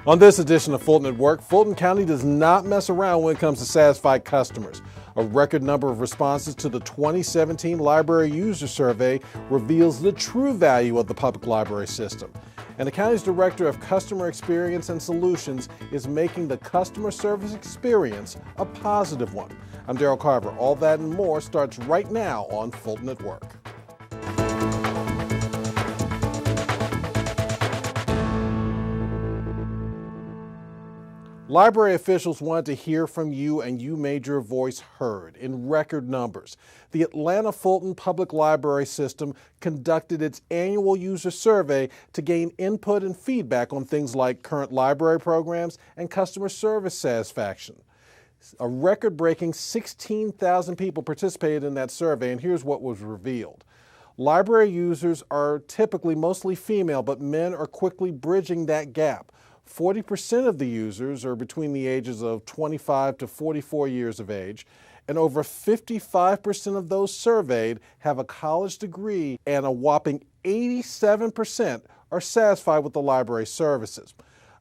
On this edition of Fulton at Work, Fulton County does not mess around when it comes to satisfied customers. A record number of responses to the 2017 Library User Survey reveals the true value of the public library system. And the county's Director of Customer Experience and Solutions is making the customer service experience a positive one. I'm Daryl Carver. All that and more starts right now on Fulton at Work. Library officials wanted to hear from you, and you made your voice heard in record numbers. The Atlanta Fulton Public Library System conducted its annual user survey to gain input and feedback on things like current library programs and customer service satisfaction. A record-breaking 16,000 people participated in that survey, and here's what was revealed. Library users are typically mostly female, but men are quickly bridging that gap. 40% of the users are between the ages of 25 to 44 years of age, and over 55% of those surveyed have a college degree, and a whopping 87% are satisfied with the library services.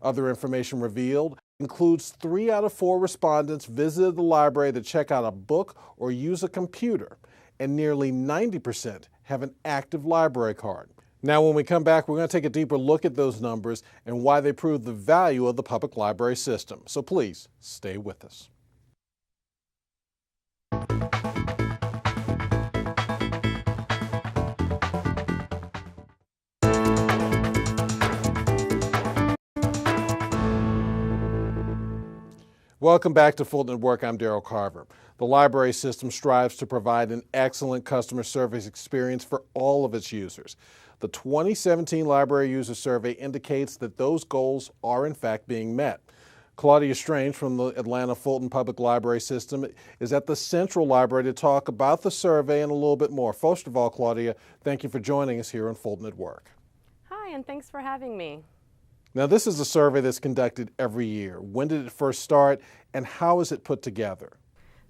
Other information revealed includes 3 out of 4 respondents visited the library to check out a book or use a computer, and nearly 90% have an active library card. Now, when we come back, we're going to take a deeper look at those numbers and why they prove the value of the public library system. So please, stay with us. Welcome back to Fulton at Work. I'm Daryl Carver. The library system strives to provide an excellent customer service experience for all of its users. The 2017 Library User Survey indicates that those goals are in fact being met. Claudia Strange from the Atlanta Fulton Public Library System is at the Central Library to talk about the survey and a little bit more. First of all, Claudia, thank you for joining us here on Fulton at Work. Hi, and thanks for having me. Now, this is a survey that's conducted every year. When did it first start, and how is it put together?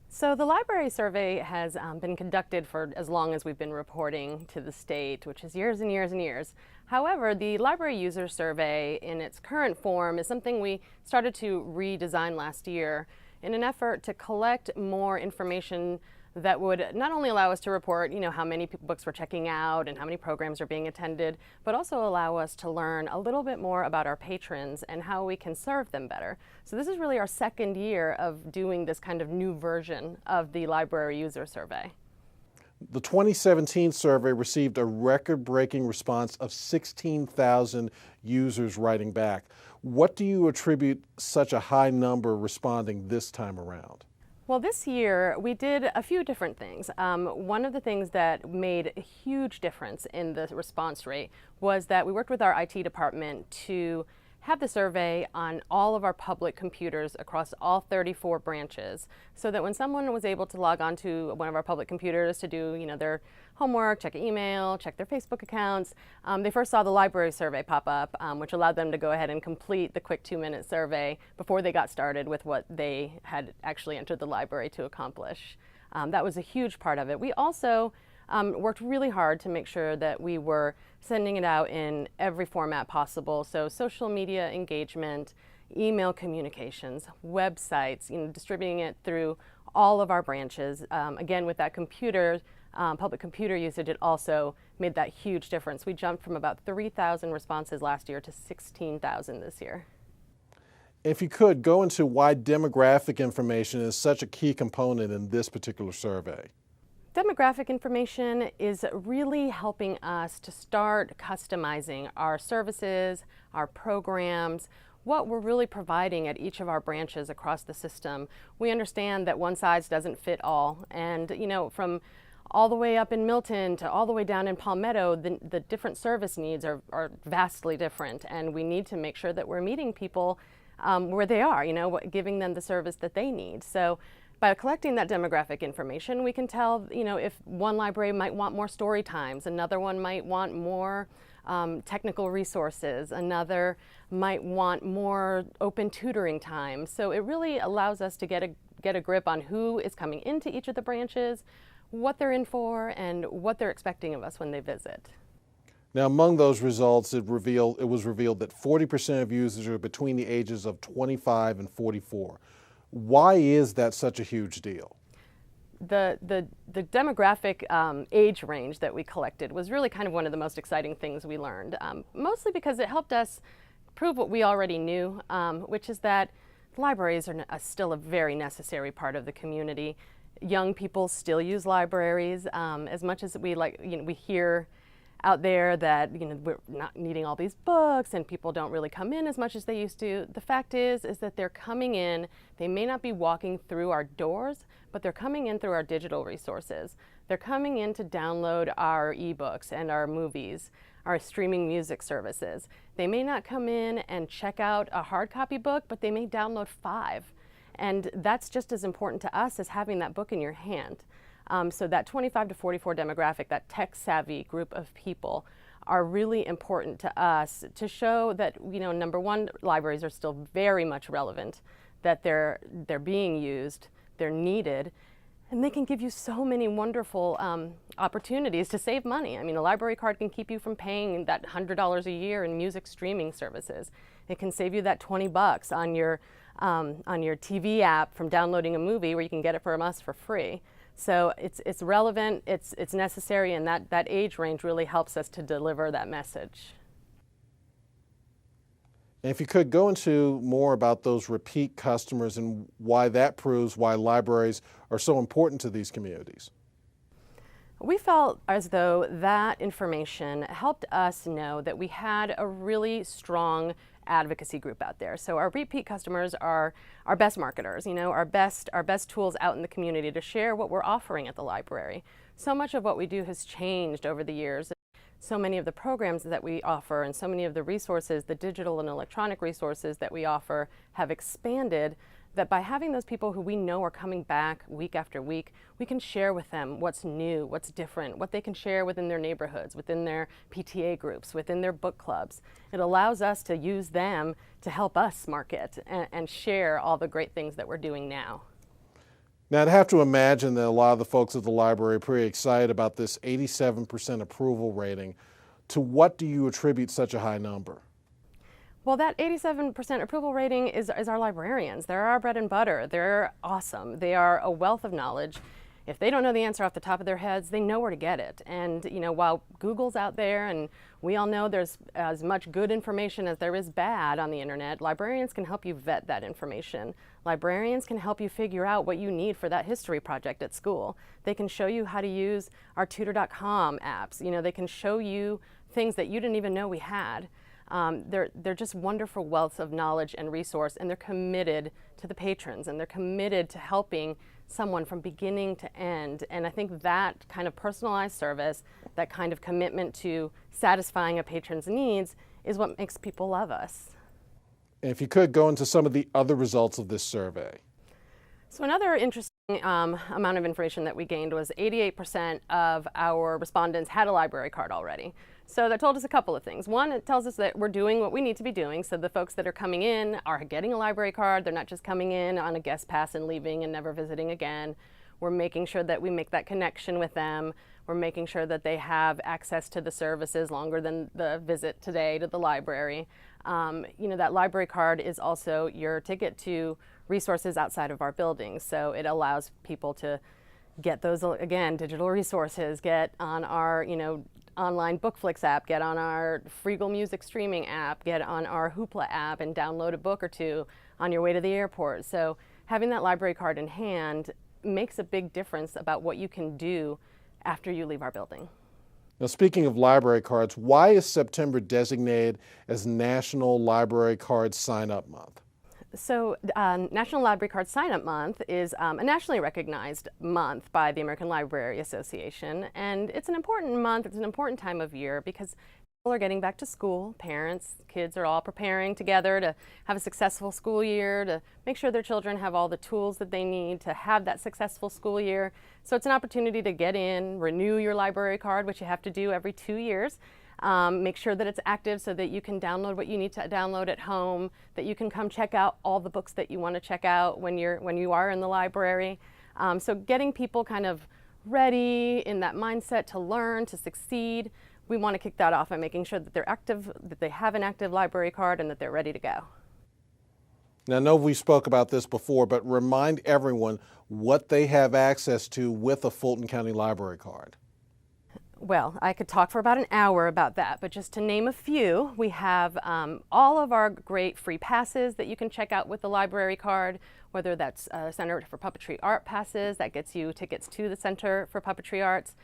So the library survey has been conducted for as long as we've been reporting to the state, which is years and years and years. However, the library user survey in its current form is something we started to redesign last year in an effort to collect more information that would not only allow us to report, how many books we're checking out and how many programs are being attended, but also allow us to learn a little bit more about our patrons and how we can serve them better. So this is really our second year of doing this kind of new version of the library user survey. The 2017 survey received a record-breaking response of 16,000 users writing back. What do you attribute such a high number responding this time around? Well, this year we did a few different things. One of the things that made a huge difference in the response rate was that we worked with our IT department to have the survey on all of our public computers across all 34 branches, so that when someone was able to log on to one of our public computers to do their homework, check email, check their Facebook accounts, they first saw the library survey pop up, which allowed them to go ahead and complete the quick 2-minute survey before they got started with what they had actually entered the library to accomplish. That was a huge part of it. We also worked really hard to make sure that we were sending it out in every format possible. So social media engagement, email communications, websites, distributing it through all of our branches. Again, with that public computer usage, it also made that huge difference. We jumped from about 3,000 responses last year to 16,000 this year. If you could, go into why demographic information is such a key component in this particular survey. Demographic information is really helping us to start customizing our services, our programs, what we're really providing at each of our branches across the system. We understand that one size doesn't fit all, and from all the way up in Milton to all the way down in Palmetto, the different service needs are vastly different, and we need to make sure that we're meeting people where they are, giving them the service that they need. So by collecting that demographic information, we can tell, if one library might want more story times, another one might want more technical resources, another might want more open tutoring time. So it really allows us to get a grip on who is coming into each of the branches, what they're in for, and what they're expecting of us when they visit. Now, among those results, it was revealed that 40% of users are between the ages of 25 and 44. Why is that such a huge deal? The demographic age range that we collected was really kind of one of the most exciting things we learned, mostly because it helped us prove what we already knew, which is that libraries are still a very necessary part of the community. Young people still use libraries as much as we hear out there that we're not needing all these books and people don't really come in as much as they used to. The fact is that they're coming in. They may not be walking through our doors, but they're coming in through our digital resources. They're coming in to download our ebooks and our movies, our streaming music services. They may not come in and check out a hard copy book, but they may download 5. And that's just as important to us as having that book in your hand. So that 25 to 44 demographic, that tech-savvy group of people, are really important to us to show that, number one, libraries are still very much relevant, that they're being used, they're needed, and they can give you so many wonderful opportunities to save money. I mean, a library card can keep you from paying that $100 a year in music streaming services. It can save you that $20 on your TV app from downloading a movie where you can get it from us for free. So it's relevant, it's necessary, and that age range really helps us to deliver that message. And if you could go into more about those repeat customers and why that proves why libraries are so important to these communities. We felt as though that information helped us know that we had a really strong advocacy group out there. So our repeat customers are our best marketers, our best tools out in the community to share what we're offering at the library. So much of what we do has changed over the years. So many of the programs that we offer and so many of the resources, the digital and electronic resources that we offer, have expanded, that by having those people who we know are coming back week after week, we can share with them what's new, what's different, what they can share within their neighborhoods, within their PTA groups, within their book clubs. It allows us to use them to help us market and share all the great things that we're doing now. Now, I'd have to imagine that a lot of the folks at the library are pretty excited about this 87% approval rating. To what do you attribute such a high number? Well, that 87% approval rating is our librarians. They're our bread and butter. They're awesome. They are a wealth of knowledge. If they don't know the answer off the top of their heads, they know where to get it. And while Google's out there and we all know there's as much good information as there is bad on the internet, librarians can help you vet that information. Librarians can help you figure out what you need for that history project at school. They can show you how to use our tutor.com apps. They can show you things that you didn't even know we had. They're just wonderful wealths of knowledge and resource, and they're committed to the patrons, and they're committed to helping someone from beginning to end. And I think that kind of personalized service, that kind of commitment to satisfying a patron's needs, is what makes people love us. And if you could go into some of the other results of this survey. So another interesting amount of information that we gained was 88% of our respondents had a library card already. So that told us a couple of things. One, it tells us that we're doing what we need to be doing. So the folks that are coming in are getting a library card. They're not just coming in on a guest pass and leaving and never visiting again. We're making sure that we make that connection with them. We're making sure that they have access to the services longer than the visit today to the library. That library card is also your ticket to resources outside of our building. So it allows people to get those, again, digital resources, get on our, online Bookflix app, get on our Freegal music streaming app, get on our Hoopla app and download a book or two on your way to the airport. So having that library card in hand makes a big difference about what you can do after you leave our building. Now, speaking of library cards, why is September designated as National Library Card Sign-Up Month? So National Library Card Sign-Up Month is a nationally recognized month by the American Library Association, and it's an important month. It's an important time of year because people are getting back to school. Parents, kids are all preparing together to have a successful school year, to make sure their children have all the tools that they need to have that successful school year. So it's an opportunity to get in, renew your library card, which you have to do every 2 years. Make sure that it's active so that you can download what you need to download at home, that you can come check out all the books that you want to check out when you are in the library. So getting people kind of ready in that mindset to learn, to succeed. we want to kick that off by making sure that they're active, that they have an active library card, and that they're ready to go. Now, I know we spoke about this before, but remind everyone what they have access to with a Fulton County library card. Well, I could talk for about an hour about that, but just to name a few, we have all of our great free passes that you can check out with the library card, whether that's Center for Puppetry Art passes, that gets you tickets to the Center for Puppetry Arts,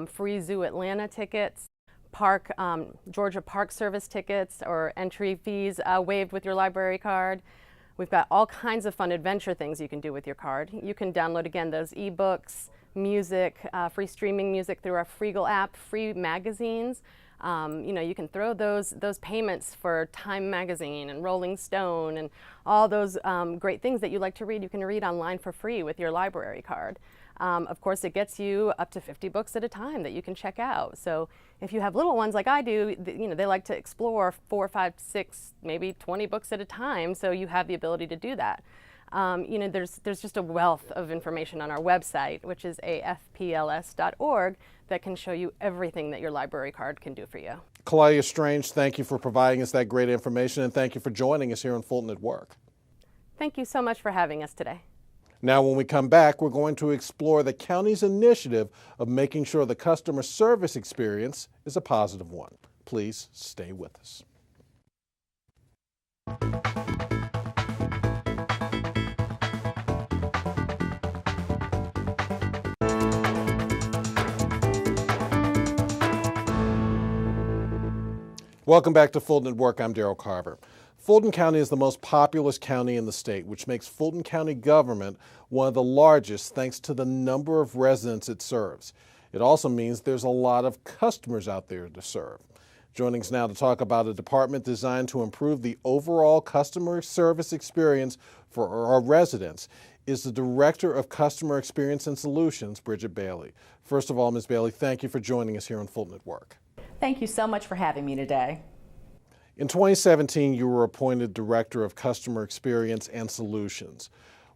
free Zoo Atlanta tickets, Georgia Park Service tickets or entry fees waived with your library card. We've got all kinds of fun adventure things you can do with your card. You can download, again, those ebooks, music, free streaming music through our Freegal app, free magazines. You can throw those payments for Time Magazine and Rolling Stone and all those great things that you like to read. You can read online for free with your library card. Of course, it gets you up to 50 books at a time that you can check out. So if you have little ones like I do, they like to explore 4, 5, 6, maybe 20 books at a time. So you have the ability to do that. There's just a wealth of information on our website, which is afpls.org, that can show you everything that your library card can do for you. Kalia Strange, thank you for providing us that great information, and thank you for joining us here on Fulton at Work. Thank you so much for having us today. Now, when we come back, we're going to explore the county's initiative of making sure the customer service experience is a positive one. Please stay with us. Welcome back to Fulton at Work. I'm Darrell Carver. Fulton County is the most populous county in the state, which makes Fulton County government one of the largest thanks to the number of residents it serves. It also means there's a lot of customers out there to serve. Joining us now to talk about a department designed to improve the overall customer service experience for our residents is the Director of Customer Experience and Solutions, Bridget Bailey. First of all, Ms. Bailey, thank you for joining us here on Fulton at Work. Thank you so much for having me today. In 2017, you were appointed Director of Customer Experience and Solutions.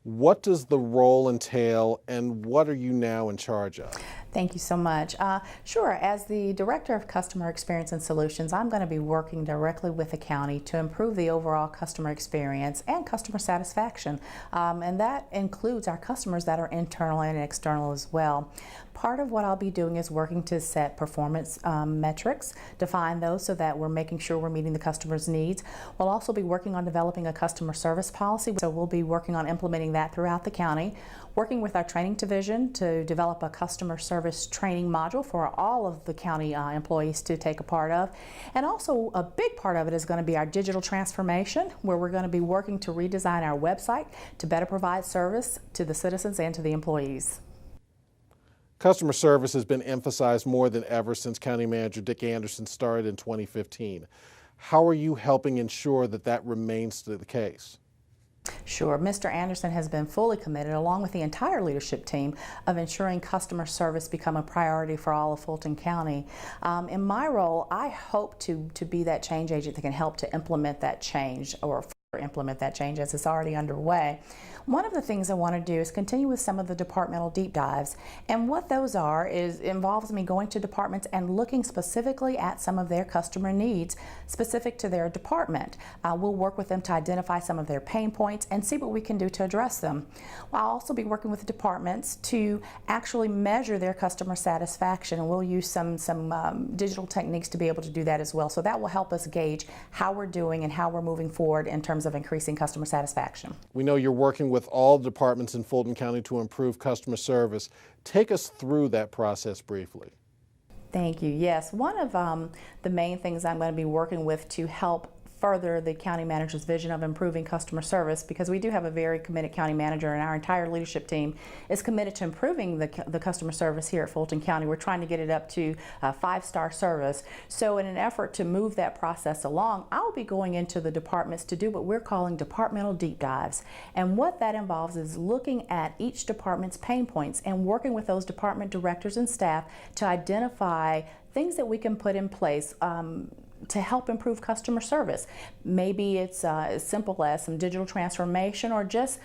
What does the role entail, and what are you now in charge of? Thank you so much. Sure, as the Director of Customer Experience and Solutions, I'm going to be working directly with the county to improve the overall customer experience and customer satisfaction. And that includes our customers that are internal and external as well. Part of what I'll be doing is working to set performance metrics, define those so that we're making sure we're meeting the customer's needs. We'll also be working on developing a customer service policy, so we'll be working on implementing that throughout the county, working with our training division to develop a customer service training module for all of the county employees to take a part of. And also a big part of it is going to be our digital transformation, where we're going to be working to redesign our website to better provide service to the citizens and to the employees. Customer service has been emphasized more than ever since County Manager Dick Anderson started in 2015. How are you helping ensure that that remains the case? Sure. Mr. Anderson has been fully committed, along with the entire leadership team, of ensuring customer service become a priority for all of Fulton County. In my role, I hope to be that change agent that can help to implement that change, or implement that change as it's already underway. One of the things I want to do is continue with some of the departmental deep dives, and what those are involves me going to departments and looking specifically at some of their customer needs specific to their department. We'll work with them to identify some of their pain points and see what we can do to address them. I'll also be working with the departments to actually measure their customer satisfaction, and we'll use some digital techniques to be able to do that as well. So that will help us gauge how we're doing and how we're moving forward in terms of increasing customer satisfaction. We know you're working with all departments in Fulton County to improve customer service. Take us through that process briefly. Thank you. Yes, one of the main things I'm going to be working with to help further the county manager's vision of improving customer service, because we do have a very committed county manager, and our entire leadership team is committed to improving the customer service here at Fulton County. We're trying to get it up to 5-star service. So in an effort to move that process along, I'll be going into the departments to do what we're calling departmental deep dives. And what that involves is looking at each department's pain points and working with those department directors and staff to identify things that we can put in place to help improve customer service. Maybe it's as simple as some digital transformation, or just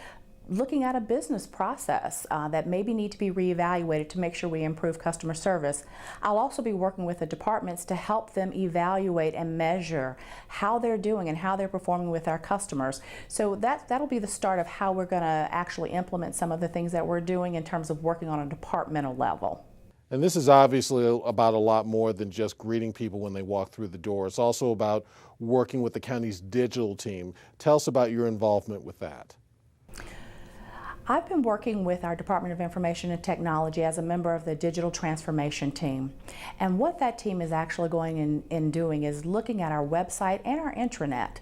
looking at a business process that maybe need to be reevaluated to make sure we improve customer service. I'll also be working with the departments to help them evaluate and measure how they're doing and how they're performing with our customers. So that'll be the start of how we're going to actually implement some of the things that we're doing in terms of working on a departmental level. And this is obviously about a lot more than just greeting people when they walk through the door. It's also about working with the county's digital team. Tell us about your involvement with that. I've been working with our Department of Information and Technology as a member of the digital transformation team. And what that team is actually going in doing is looking at our website and our intranet.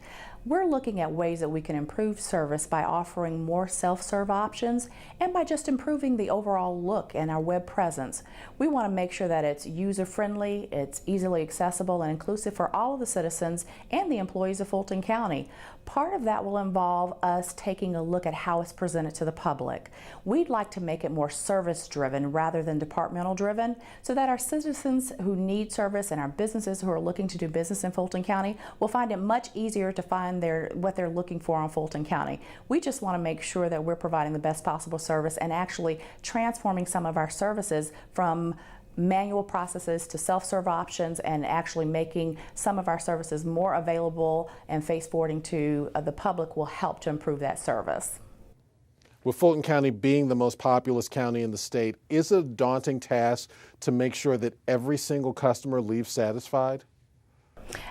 We're looking at ways that we can improve service by offering more self-serve options and by just improving the overall look and our web presence. We want to make sure that it's user-friendly, it's easily accessible and inclusive for all of the citizens and the employees of Fulton County. Part of that will involve us taking a look at how it's presented to the public. We'd like to make it more service-driven rather than departmental-driven so that our citizens who need service and our businesses who are looking to do business in Fulton County will find it much easier to find what they're looking for on Fulton County. We just want to make sure that we're providing the best possible service and actually transforming some of our services from manual processes to self-serve options and actually making some of our services more available and face-forwarding to the public will help to improve that service. With Fulton County being the most populous county in the state, is it a daunting task to make sure that every single customer leaves satisfied?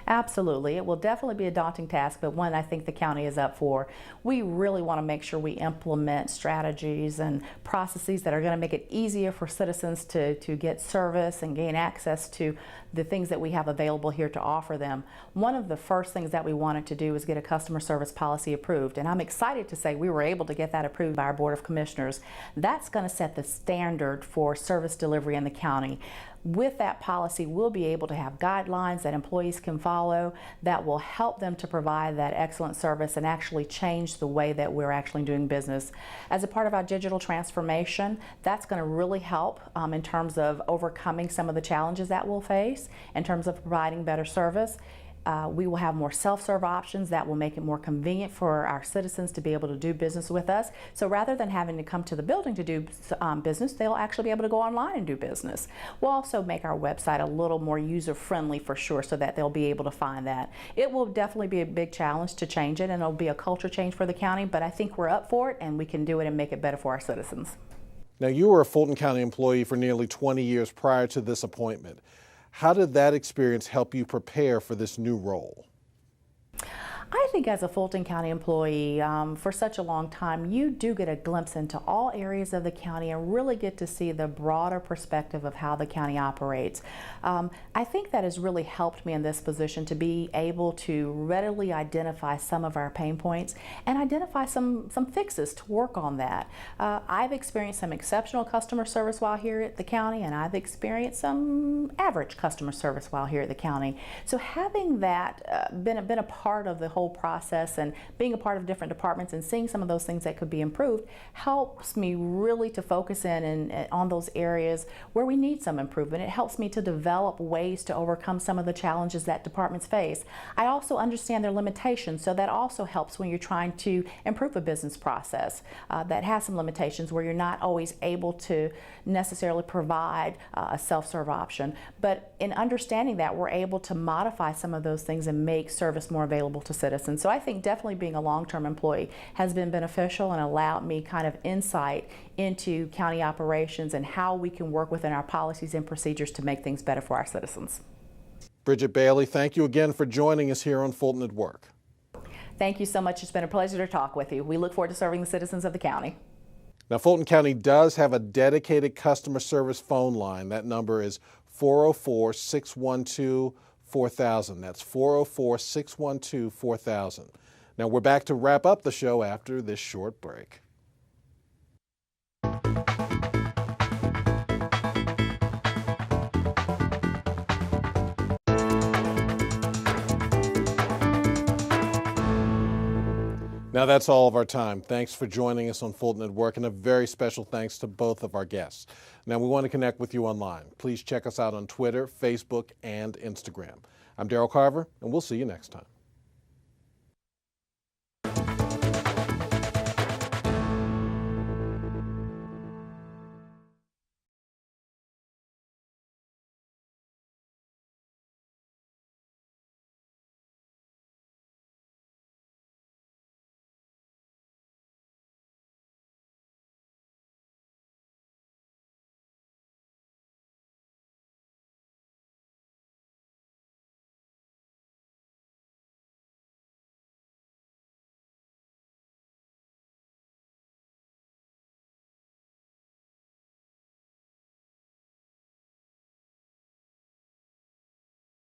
Absolutely. It will definitely be a daunting task, but one I think the county is up for. We really want to make sure we implement strategies and processes that are going to make it easier for citizens to get service and gain access to the things that we have available here to offer them. One of the first things that we wanted to do was get a customer service policy approved, and I'm excited to say we were able to get that approved by our Board of Commissioners. That's going to set the standard for service delivery in the county. With that policy, we'll be able to have guidelines that employees can follow that will help them to provide that excellent service and actually change the way that we're actually doing business. As a part of our digital transformation, that's going to really help in terms of overcoming some of the challenges that we'll face in terms of providing better service. We will have more self-serve options that will make it more convenient for our citizens to be able to do business with us. So rather than having to come to the building to do business, they'll actually be able to go online and do business. We'll also make our website a little more user-friendly for sure so that they'll be able to find that. It will definitely be a big challenge to change it, and it'll be a culture change for the county, but I think we're up for it and we can do it and make it better for our citizens. Now, you were a Fulton County employee for nearly 20 years prior to this appointment. How did that experience help you prepare for this new role? I think as a Fulton County employee for such a long time, you do get a glimpse into all areas of the county and really get to see the broader perspective of how the county operates. I think that has really helped me in this position to be able to readily identify some of our pain points and identify some fixes to work on that. I've experienced some exceptional customer service while here at the county, and I've experienced some average customer service while here at the county. So having that been a part of the whole process and being a part of different departments and seeing some of those things that could be improved helps me really to focus in on those areas where we need some improvement. It helps me to develop ways to overcome some of the challenges that departments face. I also understand their limitations, so that also helps when you're trying to improve a business process that has some limitations where you're not always able to necessarily provide a self-serve option. But in understanding that, we're able to modify some of those things and make service more available to citizens. So I think definitely being a long-term employee has been beneficial and allowed me kind of insight into county operations and how we can work within our policies and procedures to make things better for our citizens. Bridget Bailey, thank you again for joining us here on Fulton at Work. Thank you so much. It's been a pleasure to talk with you. We look forward to serving the citizens of the county. Now, Fulton County does have a dedicated customer service phone line. That number is 404-612-4000. That's 404-612-4000. Now, we're back to wrap up the show after this short break. Now that's all of our time. Thanks for joining us on Fulton at Work, and a very special thanks to both of our guests. Now we want to connect with you online. Please check us out on Twitter, Facebook, and Instagram. I'm Daryl Carver, and we'll see you next time.